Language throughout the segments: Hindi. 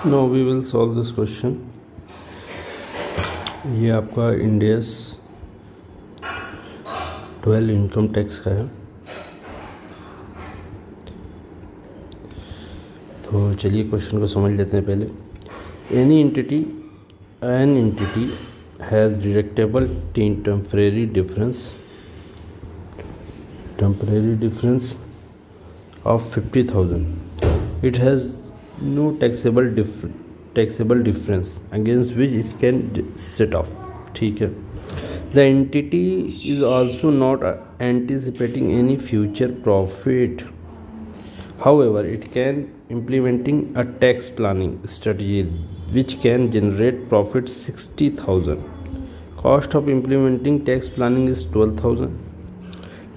Now we will solve this question. ये आपका इंडियस 12 इनकम टैक्स का है। तो चलिए क्वेश्चन को समझ लेते हैं पहले। An entity has deductible temporary difference of 50,000. It has no taxable difference against which it can set off. ठीक है। The entity is also not anticipating any future profit. However, it can implementing a tax planning strategy which can generate profit 60,000. Cost of implementing tax planning is 12,000.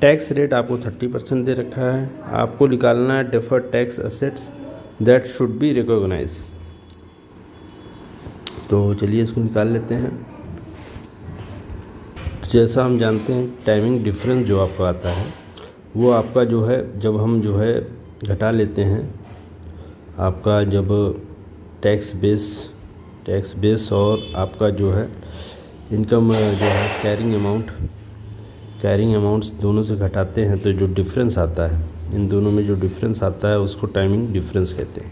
Tax rate आपको 30% दे रखा है। आपको निकालना है deferred tax assets that should be recognize. तो चलिए इसको निकाल लेते हैं। जैसा हम जानते हैं टाइमिंग डिफरेंस जो आपका आता है वो आपका जो है जब हम जो है घटा लेते हैं आपका जब टैक्स बेस और आपका जो है इनकम जो है कैरिंग अमाउंट्स दोनों से घटाते हैं तो जो डिफरेंस आता है इन दोनों में जो डिफरेंस आता है उसको टाइमिंग डिफरेंस कहते हैं।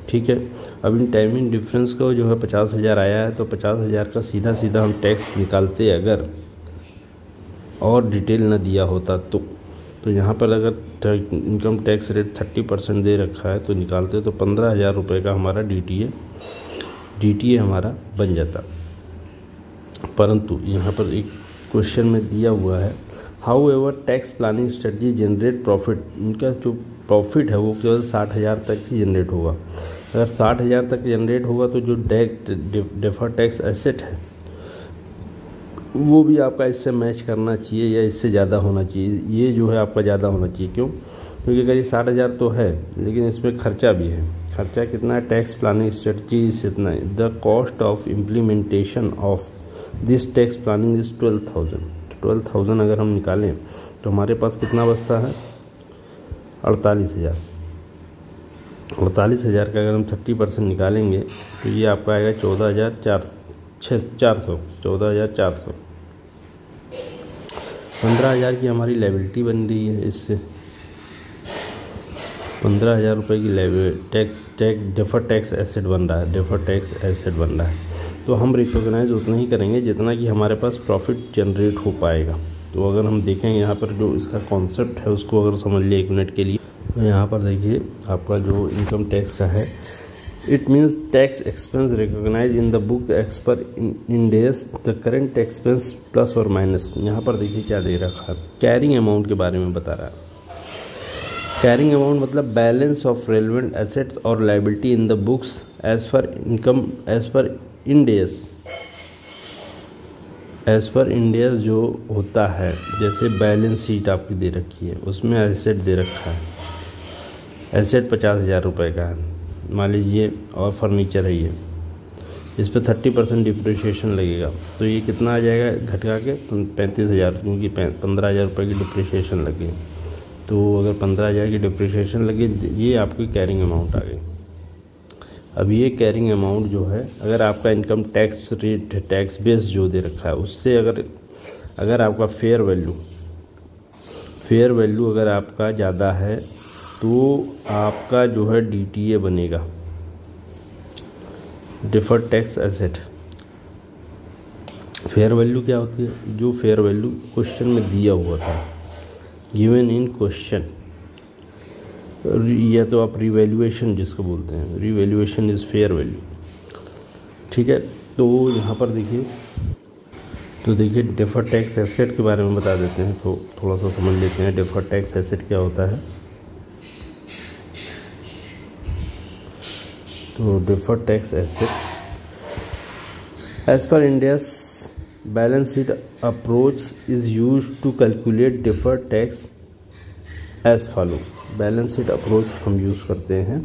ठीक है। अब इन टाइमिंग डिफरेंस को जो है 50,000 आया है तो 50,000 का सीधा हम टैक्स निकालते अगर और डिटेल ना दिया होता तो यहाँ पर अगर इनकम टैक्स रेट 30% दे रखा है तो निकालते तो 15,000 रुपये का हमारा DTA हमारा बन जाता। परंतु यहाँ पर एक क्वेश्चन में दिया हुआ है how ever tax planning strategy generate profit. इनका जो प्रॉफिट है वो केवल 60,000 तक ही जनरेट होगा। अगर 60,000 तक जनरेट होगा तो जो डिफर्ड टैक्स एसेट है वो भी आपका इससे मैच करना चाहिए या इससे ज़्यादा होना चाहिए। ये जो है आपका ज़्यादा होना चाहिए। क्यों? क्योंकि अगर ये 60,000 तो है लेकिन इसमें खर्चा भी है। खर्चा कितना है? टैक्स प्लानिंग स्ट्रेटजी से इतना है। The cost of implementation of this tax planning is 12,000। 12,000 अगर हम निकालें तो हमारे पास कितना बचता है? 48,000। 48,000 का अगर हम 30% निकालेंगे तो ये आपका आएगा 14,400। 15,000 की हमारी लायबिलिटी बन रही है। इससे 15,000 रुपये की डिफर्ड टैक्स एसेट बन रहा है। तो हम रिकॉग्नाइज उतना ही करेंगे जितना कि हमारे पास प्रॉफिट जनरेट हो पाएगा। तो अगर हम देखें यहाँ पर जो इसका कॉन्सेप्ट है उसको अगर समझ लिए 1 मिनट के लिए तो यहाँ पर देखिए आपका जो इनकम टैक्स का है it means tax expense recognise in the book एक्स पर in days the current expense plus और माइनस। यहाँ पर देखिए क्या दे रखा है, कैरिंग अमाउंट के बारे में बता रहा है। कैरिंग अमाउंट मतलब बैलेंस ऑफ रेलिवेंट एसेट्स और liability in the books as per Ind AS जो होता है। जैसे बैलेंस शीट आपकी दे रखी है उसमें एसेट दे रखा है। एसेट 50,000 रुपये का है मान लीजिए और फर्नीचर है ये। इस पर 30% डिप्रिशिएशन लगेगा तो ये कितना आ जाएगा घटा के 35,000 क्योंकि 15,000 रुपये की डिप्रिशिएशन लगी। तो अगर 15,000 की डिप्रिशिएशन लगी ये आपकी कैरिंग अमाउंट आ गई। अब ये कैरिंग अमाउंट जो है अगर आपका income tax rate tax base जो दे रखा है उससे अगर आपका फेयर वैल्यू अगर आपका ज़्यादा है तो आपका जो है DTA बनेगा, deferred tax asset. Fair value क्या होती है? जो फेयर वैल्यू क्वेश्चन में दिया हुआ था गिवन इन क्वेश्चन, या तो आप रिवैल्यूएशन जिसको बोलते हैं, रिवैल्यूएशन इज़ फेयर वैल्यू। ठीक है। तो यहाँ पर देखिए डिफर्ड टैक्स एसेट के बारे में बता देते हैं तो थोड़ा सा समझ लेते हैं डिफर्ड टैक्स एसेट क्या होता है। तो deferred tax asset as per India's balance sheet approach is used to calculate deferred tax as follow. Balance sheet approach हम यूज़ करते हैं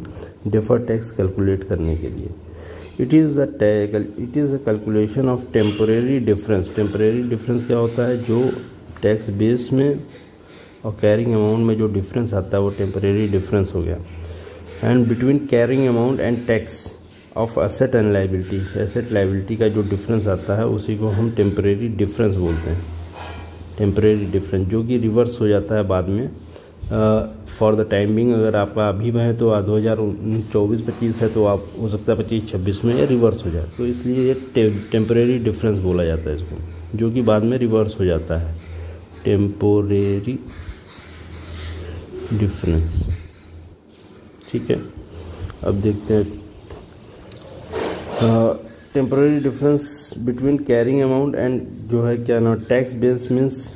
डिफर्ड टैक्स कैलकुलेट करने के लिए। It is a calculation of temporary difference. Temporary difference क्या होता है? जो टैक्स बेस में और कैरिंग अमाउंट में जो डिफरेंस आता है वो टेम्परेरी डिफरेंस हो गया। And between carrying amount and tax of asset and liability, asset liability का जो डिफरेंस आता है उसी को हम टेम्परेरी डिफरेंस बोलते हैं। टेम्परेरी डिफरेंस जो कि रिवर्स हो जाता है बाद में। फॉर द टाइम बिंग अगर आपका अभी में है तो 2024-25 है तो आप हो सकता है 25-26 में ये रिवर्स हो जाए, तो इसलिए ये टेम्परेरी डिफरेंस बोला जाता है इसको, जो कि बाद में रिवर्स हो जाता है। टेम्पोरेरी डिफरेंस, ठीक है। अब देखते हैं temporary difference between carrying amount and जो है क्या ना tax base means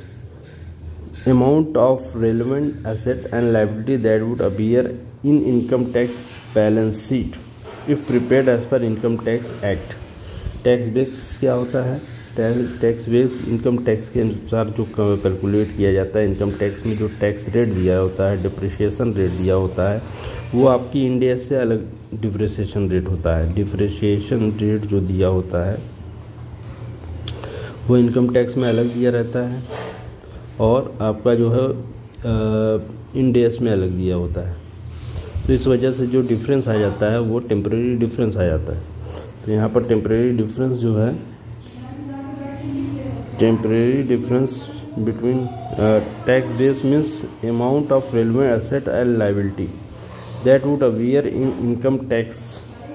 amount of relevant asset and liability that would appear in income tax balance sheet if prepared as per income tax act। Tax base क्या होता है? टैक्स बेस इनकम टैक्स के अनुसार जो कैलकुलेट किया जाता है। इनकम टैक्स में जो टैक्स रेट दिया होता है, डिप्रिसिएशन रेट दिया होता है, वो आपकी इंडिया से अलग डिप्रिसिएशन रेट होता है। डिप्रिसिएशन रेट जो दिया होता है वो इनकम टैक्स में अलग दिया रहता है और आपका जो है इंडेस में अलग दिया होता है। तो इस वजह से जो डिफरेंस आ जाता है वो टेम्परेरी डिफरेंस आ जाता है। तो यहाँ पर टेम्परेरी डिफरेंस जो है, temporary difference between tax base means amount of relevant asset and liability that would appear in income tax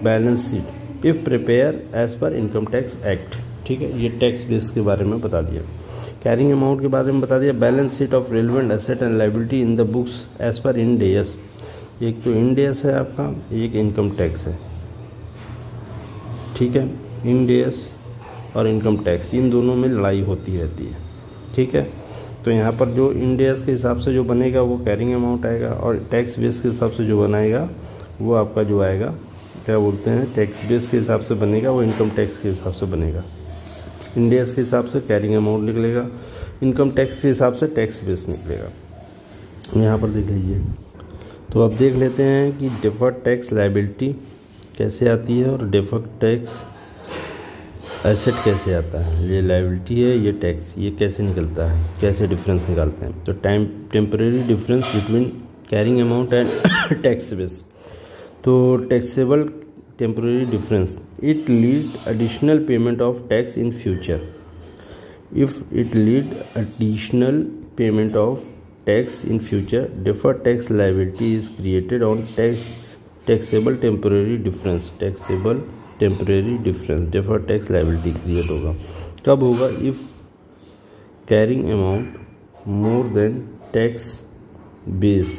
balance sheet if prepare as per income tax act. ठीक है, ये टैक्स बेस के बारे में बता दिया। कैरिंग अमाउंट के बारे में बता दिया। Balance sheet of relevant asset and liability in the books as per Ind AS. एक तो इंड एस है आपका, एक इनकम टैक्स है, ठीक है। इंड एस और इनकम टैक्स इन दोनों में लड़ाई होती रहती है, ठीक है। तो यहाँ पर जो इंड एस के हिसाब से जो बनेगा वो कैरिंग अमाउंट आएगा और टैक्स बेस के हिसाब से जो बनाएगा वो आपका जो आएगा क्या बोलते हैं, टैक्स बेस के हिसाब से बनेगा वो इनकम टैक्स के हिसाब से बनेगा। इंडेस के हिसाब से कैरिंग अमाउंट निकलेगा, इनकम टैक्स के हिसाब से टैक्स बेस निकलेगा। यहाँ पर देख लीजिए। तो अब देख लेते हैं कि डिफर्ड टैक्स लायबिलिटी कैसे आती है और डिफर्ड टैक्स एसेट कैसे आता है। ये लायबिलिटी है, ये टैक्स, ये कैसे निकलता है, कैसे डिफरेंस निकालते हैं। तो temporary difference between carrying amount and tax base. तो taxable temporary difference, it lead additional payment of tax in future. If it lead additional payment of tax in future, deferred tax liability is created on taxable temporary difference. Taxable temporary difference, deferred tax liability create होगा। कब होगा? If carrying amount more than tax base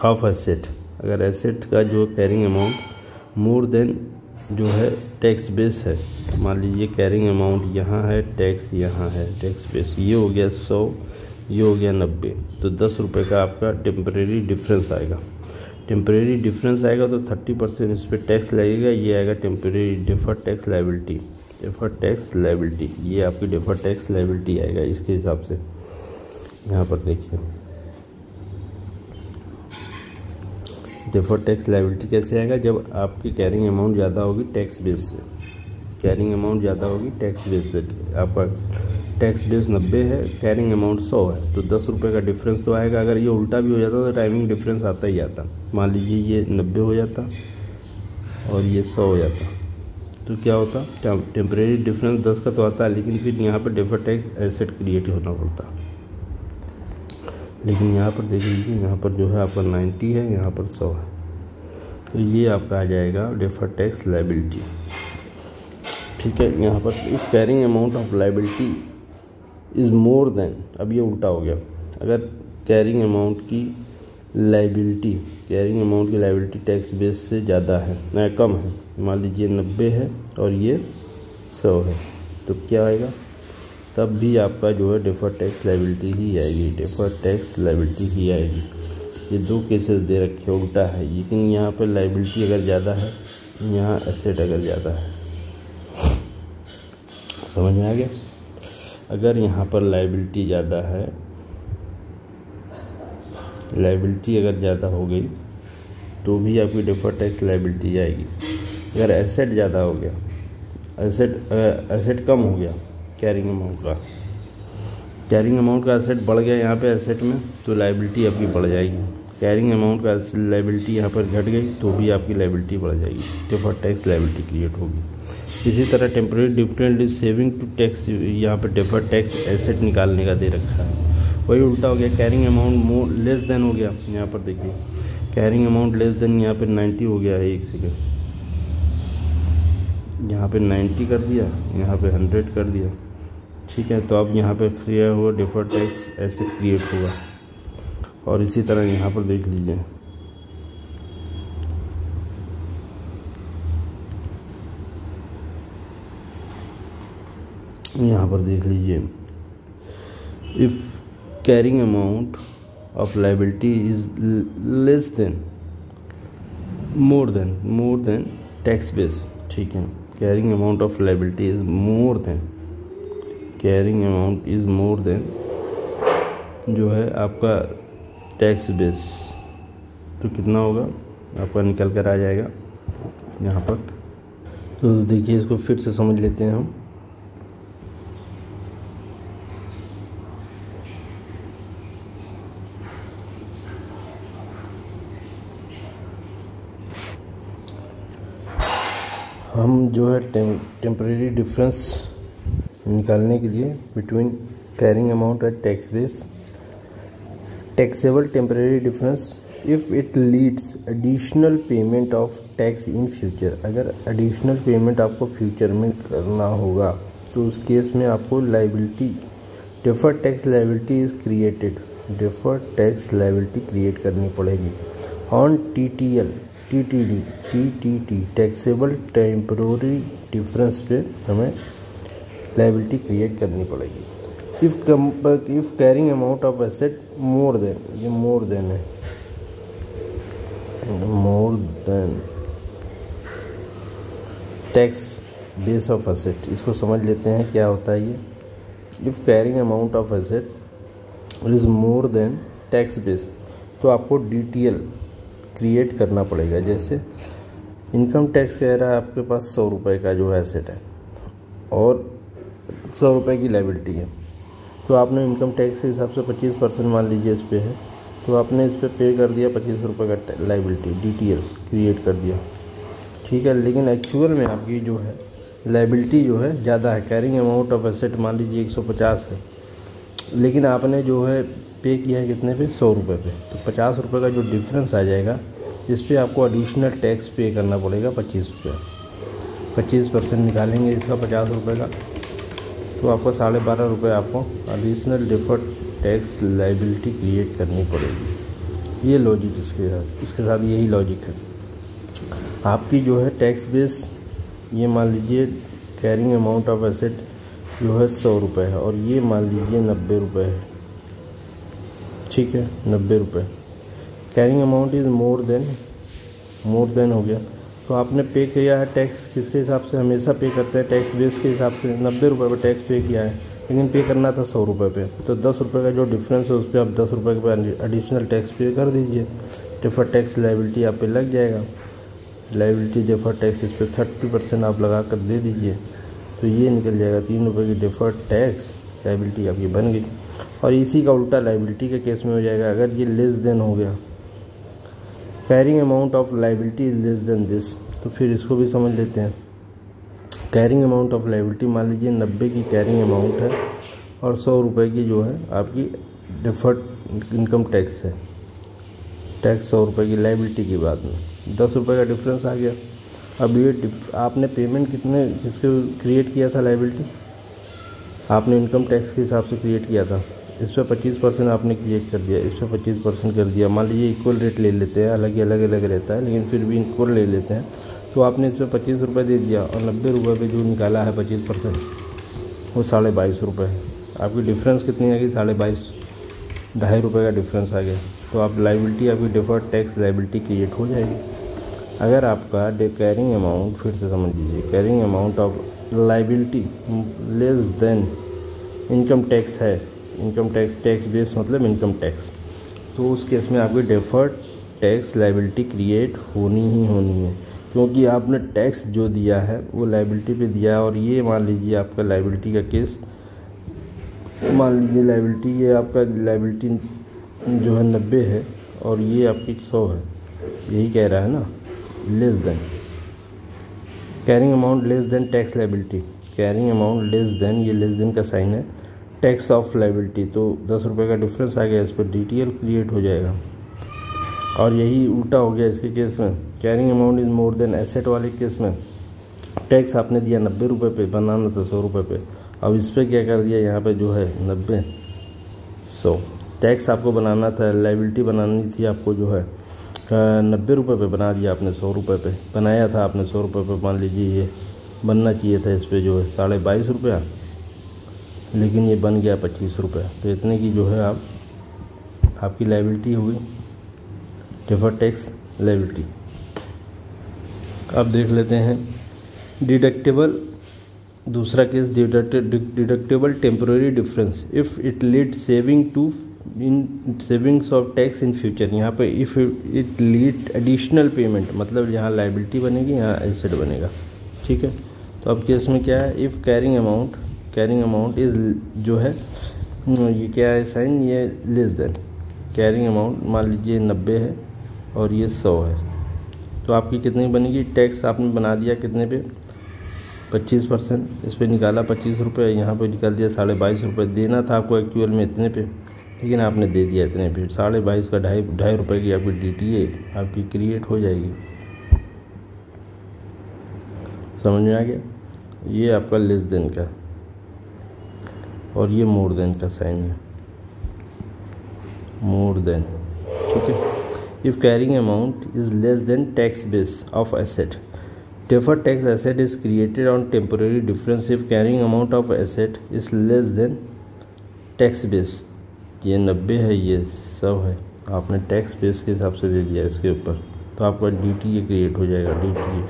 of asset, अगर एसेट का जो कैरिंग अमाउंट मोर देन जो है टैक्स बेस है। मान लीजिए कैरिंग अमाउंट यहाँ है, टैक्स यहाँ है, टैक्स बेस ये हो गया 100, ये हो गया 90, तो 10 रुपये का आपका टेम्परेरी डिफरेंस आएगा। टेम्परेरी डिफरेंस आएगा तो 30% इस पर टैक्स लगेगा, ये आएगा temporary deferred tax liability. Deferred tax liability ये आपकी डिफर्ड टैक्स लायबिलिटी आएगा इसके हिसाब से। यहाँ पर देखिए डिफर्ड टैक्स लायबिलिटी कैसे आएगा, जब आपकी कैरिंग अमाउंट ज़्यादा होगी टैक्स बेस से। कैरिंग अमाउंट ज़्यादा होगी टैक्स बेस से। आपका टैक्स बेस 90 है, कैरिंग अमाउंट 100 है, तो 10 रुपये का डिफरेंस तो आएगा। अगर ये उल्टा भी हो जाता तो टाइमिंग डिफरेंस आता ही आता। मान लीजिए ये 90 हो जाता और ये 100 हो जाता, तो क्या होता, टेम्परेरी डिफरेंस 10 का तो आता है, लेकिन फिर यहाँ पर डिफर्ड टैक्स एसेट क्रिएट होना पड़ता। लेकिन यहाँ पर देख लीजिए, यहाँ पर जो है आपका 90 है, यहाँ पर 100 है, तो ये आपका आ जाएगा डिफर्ड टैक्स लायबिलिटी। ठीक है, यहाँ पर if carrying amount of liability is more than, अब ये उल्टा हो गया। अगर कैरिंग अमाउंट की लायबिलिटी, कैरिंग अमाउंट की लायबिलिटी टैक्स बेस से ज़्यादा है ना कम है, मान लीजिए 90 है और ये 100 है, तो क्या आएगा, तब भी आपका जो है डिफर्ड टैक्स लायबिलिटी ही आएगी। डिफर्ड टैक्स लायबिलिटी ही आएगी। ये दो केसेस दे रखे, उल्टा है, लेकिन यहाँ पर लायबिलिटी अगर ज़्यादा है, यहाँ एसेट अगर ज़्यादा है। समझ में आ गया? अगर यहाँ पर लायबिलिटी ज़्यादा है, लायबिलिटी अगर ज़्यादा हो गई तो भी आपकी डिफर्ड टैक्स लायबिलिटी आएगी। अगर एसेट ज़्यादा हो गया, एसेट कम हो गया कैरिंग अमाउंट का, कैरिंग अमाउंट का एसेट बढ़ गया यहाँ पे एसेट में, तो लायबिलिटी आपकी बढ़ जाएगी। कैरिंग अमाउंट का लाइबिलिटी यहाँ पर घट गई तो भी आपकी लाइबिलिटी बढ़ जाएगी, डिफर्ड टैक्स लाइबिलिटी क्रिएट होगी। इसी तरह temporary different saving to tax, यहाँ पर डिफर्ड टैक्स एसेट निकालने का दे रखा है, वही उल्टा हो गया। Carrying amount more less than हो गया, यहाँ पर देखिए कैरिंग अमाउंट लेस देन यहाँ पर 90 हो गया है। एक सेकेंड, यहाँ पे 90 कर दिया, यहाँ पे 100 कर दिया, ठीक है। तो अब यहाँ पे क्रिएट हुआ डिफर्ड टैक्स ऐसे क्रिएट हुआ। और इसी तरह यहाँ पर देख लीजिए, यहाँ पर देख लीजिए, if carrying amount of liability is less than more than tax base, ठीक है। Carrying amount of liability is more than, carrying amount is more than जो है आपका टैक्स बेस, तो कितना होगा आपका निकल कर आ जाएगा यहाँ पर। तो देखिए इसको फिर से समझ लेते हैं हम जो है टेम्परेरी डिफरेंस निकालने के लिए between carrying amount and tax base, taxable temporary difference if it leads additional payment of tax in future, अगर एडिशनल पेमेंट आपको फ्यूचर में करना होगा तो उस केस में आपको liability deferred tax liability is created, deferred tax liability create करनी पड़ेगी on TTL TTD taxable temporary difference पे हमें लाइबिलिटी क्रिएट करनी पड़ेगी। If carrying amount of asset more than, ये मोर देन है, more than tax base of asset, इसको समझ लेते हैं क्या होता है ये। If carrying amount of asset is more than tax base, तो आपको DTL क्रिएट करना पड़ेगा। जैसे इनकम टैक्स कह रहा है आपके पास 100 रुपये का जो एसेट है और 100 रुपये की लाइबिलिटी है, तो आपने इनकम टैक्स के हिसाब से 25% मान लीजिए इस पे है, तो आपने इस पे पे कर दिया 25 रुपये का लाइबिलिटी, DTL क्रिएट कर दिया, ठीक है। लेकिन एक्चुअल में आपकी जो है लाइबिलिटी जो है ज़्यादा है, कैरिंग अमाउंट ऑफ एसेट मान लीजिए 150 है, लेकिन आपने जो है पे किया है कितने पे, 100 रुपये पे, तो 50 रुपये का जो डिफरेंस आ जाएगा इस पर आपको एडिशनल टैक्स पे करना पड़ेगा 25 रुपये, 25% निकालेंगे इसका 50 रुपये का, तो आपको 12.5 रुपये आपको additional deferred tax liability create करनी पड़ेगी। ये लॉजिक इसके साथ यही लॉजिक है। आपकी जो है टैक्स बेस, ये मान लीजिए कैरिंग अमाउंट ऑफ एसेट जो है 100 रुपये है और ये मान लीजिए 90 रुपये है, ठीक है, 90 रुपये। Carrying amount is more than हो गया, तो आपने पे किया है टैक्स किसके हिसाब से, हमेशा पे करते हैं टैक्स बेस के हिसाब से, 90 रुपये पर टैक्स पे किया है, लेकिन पे करना था 100 रुपये पे, तो 10 रुपये का जो डिफरेंस है उस पर आप 10 रुपये के एडिशनल टैक्स पे कर दीजिए, डिफर्ड टैक्स लाइबिलिटी आप पे लग जाएगा। लाइबिलिटी डिफर्ड टैक्स इस पर 30% आप लगा कर दे दीजिए, तो ये निकल जाएगा 3 रुपये की डिफर्ड टैक्स लाइबिलिटी आपकी बन गई। और इसी का उल्टा लाइबिलिटी के केस में हो जाएगा, अगर ये लेस देन हो गया, carrying amount of liability is less than this, तो फिर इसको भी समझ लेते हैं। कैरिंग अमाउंट ऑफ लाइबिलिटी मान लीजिए 90 की कैरिंग अमाउंट है और 100 रुपये की जो है आपकी डिफर्ड इनकम टैक्स है, टैक्स 100 रुपये की लाइबिलिटी की बाद में 10 रुपये का डिफरेंस आ गया। अब ये आपने पेमेंट किसके क्रिएट किया था लाइबिलिटी, आपने इनकम टैक्स के हिसाब से क्रिएट किया था, इस पर 25% आपने क्रिएट कर दिया, इस पर 25% कर दिया, मान लीजिए इक्वल रेट ले लेते हैं, अलग अलग रहता है लेकिन फिर भी इक्वल ले लेते हैं, तो आपने इस पर 25 रुपये दे दिया और 90 रुपये पे जो निकाला है 25% वो 22.5 रुपये है। आपकी डिफरेंस कितनी आ गई, 22.5, 2.5 रुपये का डिफरेंस आ गया, तो आप लाइबिलिटी आपकी डिफर्ड टैक्स लाइबिलिटी क्रिएट हो जाएगी। अगर आपका कैरिंग अमाउंट, फिर से समझ लीजिए, carrying amount of liability less than income tax है, इनकम टैक्स बेस मतलब इनकम टैक्स, तो उस केस में आपकी डिफर्ड टैक्स लाइबिलिटी क्रिएट होनी ही होनी है, क्योंकि आपने टैक्स जो दिया है वो लाइबिलिटी पे दिया है। और ये मान लीजिए आपका लाइबिलिटी का केस, मान लीजिए लाइबिलिटी ये आपका लाइबिलिटी जो है 90 है और ये आपकी 100 है, यही कह रहा है ना। Less than carrying amount less than tax liability, carrying amount less than, ये लेस देन का साइन है, टैक्स ऑफ लायबिलिटी, तो 10 रुपये का डिफरेंस आ गया, इस पर DTL क्रिएट हो जाएगा। और यही उल्टा हो गया इसके केस में, carrying amount is more than asset वाले केस में टैक्स आपने दिया 90 रुपये पे, बनाना था 100 रुपये पे, अब इस पर क्या कर दिया, यहाँ पे जो है 90 100 टैक्स आपको बनाना था, लायबिलिटी बनानी थी आपको जो है 90 रुपये पे, बना दिया आपने 100 रुपये पे, बनाया था आपने 100 रुपये पे, मान लीजिए ये बनना चाहिए था इस पर जो है 22.5 रुपया, लेकिन ये बन गया 25 रुपये, तो इतने की जो है आपकी लायबिलिटी हुई, डिफर्ड टैक्स लायबिलिटी। अब देख लेते हैं डिडक्टेबल, दूसरा case deductible temporary difference if it lead saving to in savings of tax in future. यहाँ पे if it lead additional payment, मतलब यहाँ लायबिलिटी बनेगी, यहाँ एसेट बनेगा, ठीक है। तो अब केस में क्या है, इफ़ कैरिंग अमाउंट इज़ जो है ये क्या है साइन, ये लेस देन कैरिंग अमाउंट, मान लीजिए 90 है और ये 100 है, तो आपकी कितनी बनेगी, टैक्स आपने बना दिया कितने पे 25%, इस पर निकाला 25 रुपये, यहाँ पे निकाल दिया 22.5 रुपये, देना था आपको एक्चुअल में इतने पे, लेकिन आपने दे दिया इतने पे, 22.5 का 2.5 रुपये की आपकी DTA आपकी क्रिएट हो जाएगी। समझ में आ गया, ये आपका लेस देन का और ये मोर देन का साइन है, मोर देन, ठीक है। If carrying amount is less than tax base of asset, deferred tax asset is created on temporary difference if carrying amount of asset is less than tax base। ये 90 है, ये 100 है, आपने टैक्स बेस के हिसाब से दे दिया इसके ऊपर, तो आपका DTA क्रिएट हो जाएगा, DTA।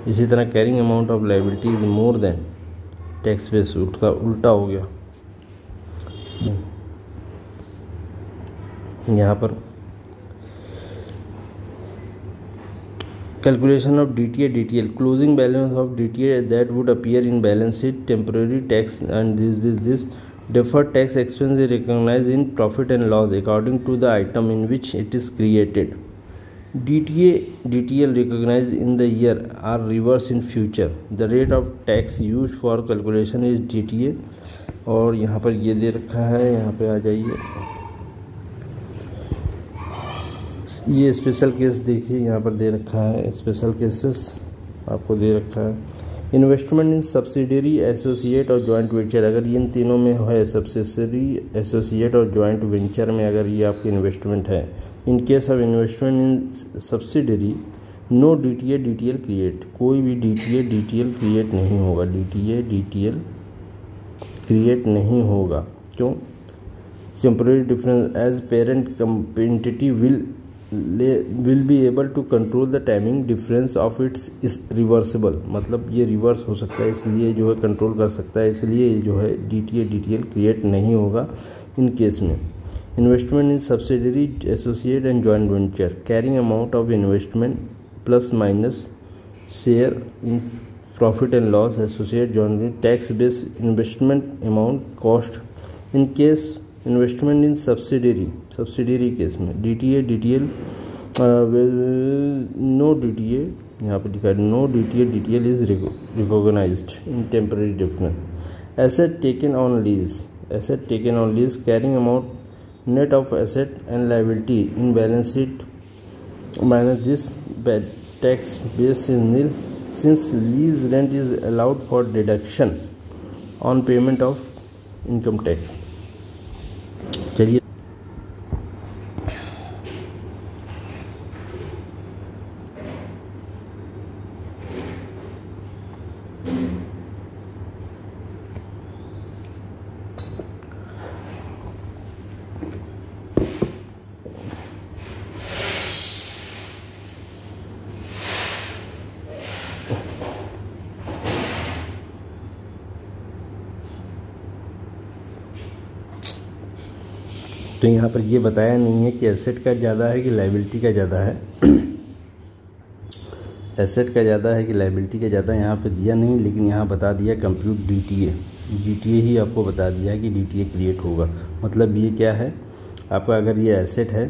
इसी तरह carrying amount of liability is more than tax base, उसका उल्टा हो गया। यहाँ पर calculation of DTA DTL, closing balance of DTA that would appear in balance sheet, temporary tax and this deferred tax expense is recognized in profit and loss according to the item in which it is created। DTA DTL recognized in the year are reversed in future। The rate of tax used for calculation is DTA। और यहाँ पर ये दे रखा है, यहाँ पे आ जाइए, ये स्पेशल केस देखिए, यहाँ पर दे रखा है स्पेशल केसेस आपको दे रखा है। इन्वेस्टमेंट इन सब्सिडरी, एसोसिएट और जॉइंट वेंचर, अगर इन तीनों में है, सब्सिडरी, एसोसिएट और जॉइंट वेंचर में अगर ये आपकी इन्वेस्टमेंट है, in case of investment in subsidiary no DTA DTL create, कोई भी DTA DTL क्रिएट नहीं होगा, DTA DTL क्रिएट नहीं होगा। क्यों? Temporary difference as parent entity will be able to control the timing difference of its is reversible, मतलब ये रिवर्स हो सकता है, इसलिए जो है कंट्रोल कर सकता है, इसलिए जो है DTA DTL क्रिएट नहीं होगा इन केस में। Investment in subsidiary, associate and joint venture, carrying amount of investment plus minus share in profit and loss, associate joint, tax base investment amount cost. In case investment in subsidiary case में DTA DTL नो DTA, यहाँ पर लिखा है no DTA DTL is recognized in temporary difference. Asset taken on lease, carrying amount net of asset and liability in balance sheet minus this tax base is nil since lease rent is allowed for deduction on payment of income tax. चलिए तो यहाँ पर ये बताया नहीं है कि एसेट का ज़्यादा है कि लायबिलिटी का ज़्यादा है। एसेट का ज़्यादा है कि लायबिलिटी का ज़्यादा यहाँ पे दिया नहीं, लेकिन यहाँ बता दिया कंप्यूट DTA ही आपको बता दिया है कि DTA क्रिएट होगा। मतलब ये क्या है, आपका अगर ये एसेट है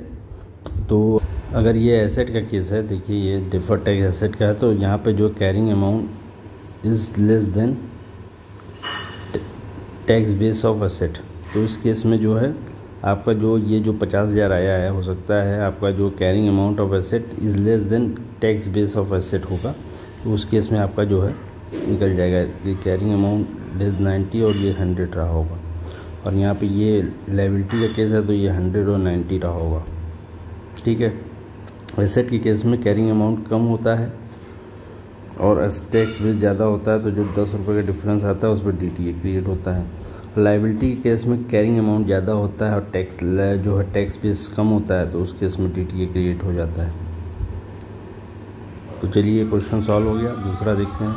तो अगर ये एसेट का केस है, देखिए ये डिफर्ड टैक्स एसेट का है, तो यहाँ पे जो carrying amount is less than tax base of asset, तो इस केस में जो है आपका जो ये जो 50,000 आया है, हो सकता है आपका जो carrying amount of asset is less than tax base of asset होगा, तो उस केस में आपका जो है निकल जाएगा। ये कैरिंग अमाउंट लेस 90 और ये 100 रहा होगा, और यहाँ पे ये लायबिलिटी का केस है तो ये 100 और 90 रहा होगा। ठीक है, एसेट के केस में कैरिंग अमाउंट कम होता है और टैक्स बेस ज़्यादा होता है, तो जो 10 रुपये का डिफरेंस आता है उस पर DTA क्रिएट होता है। लायबिलिटी के केस में कैरिंग अमाउंट ज़्यादा होता है और टैक्स जो है टैक्स बेस कम होता है, तो उस केस में DTA क्रिएट हो जाता है। तो चलिए क्वेश्चन सॉल्व हो गया। दूसरा देखते हैं।